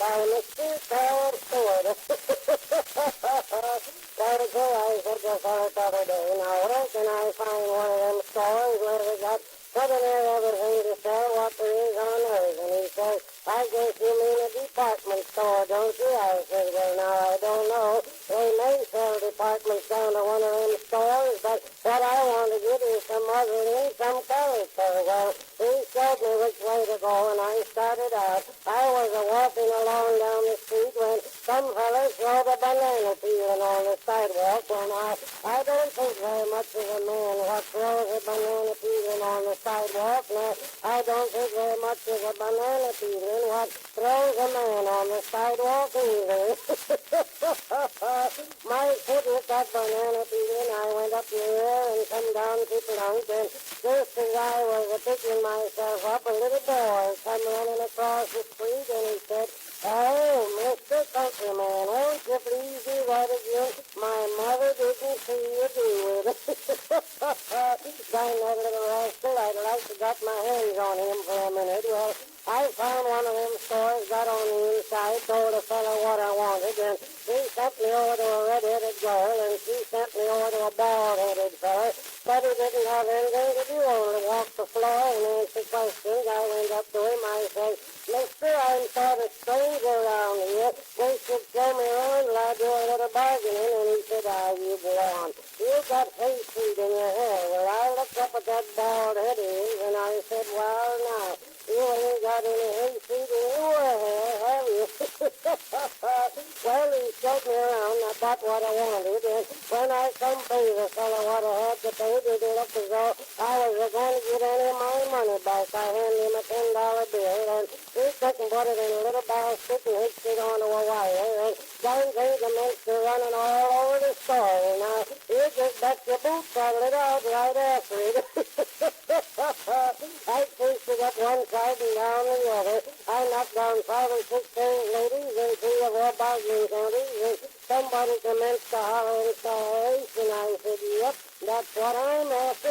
Why, Mr. Carol Stewart. Well, okay, I said to a fellow the other day, now where can I find one of them stores where they got pretty near everything to sell what there is on earth? And he says, I guess you mean a department store, don't you? I said, well, now, I don't know. They may sell departments down to one of them stores, but what I want to get is some other income character. Well, he showed me which way to go, and I started out. I was walking along down the street when some fellas throwed a banana peeling on the sidewalk, and I don't think very much of a man what throws a banana peeling on the sidewalk. Now, I don't think very much of a banana peeling what throws a man on the sidewalk either. My foot hit that banana peeling. I went up the air and come down to plunk, and just as I was picking myself up, a little boy come running across the street, and he said, "Oh, Mr. Countryman, won't you please do that again? My mother didn't see you do it." Dang that little rascal, I'd like to got my hands on him for a minute. Well, I found one of them stores, got on the inside, told a fellow what I wanted, and he sent me over to a red-headed girl, and she sent me over to a bald-headed fellow, but he didn't have anything to do only walk the floor and answer questions. I went up to him, I said, "Mister, I'm sort of stranger around here. They should show me around till I do a little bargaining." And he said, "Ah, you blonde, you got hayseed in your hair." Well, I looked up at that bald head of his, and I said, "Well, now, you ain't got any hayseed in your hair, have you?" Well, he showed me around. I bought what I wanted, and when I come pay the fellow what I had to pay, did it look as though I was going to get any of my money back. I handed him a $10 bill, and he took and put it in a little basket and hitched it onto a wire, and darn thing commenced to running all over the store. And now, you just bet your boots on it out right after it. I pushed it up one side and down the other. I knocked down 5 or 6 ladies and 3 of our bargaining counties, and somebody commenced to holler and say, "Ace," and I said, "Yep, that's what I'm after."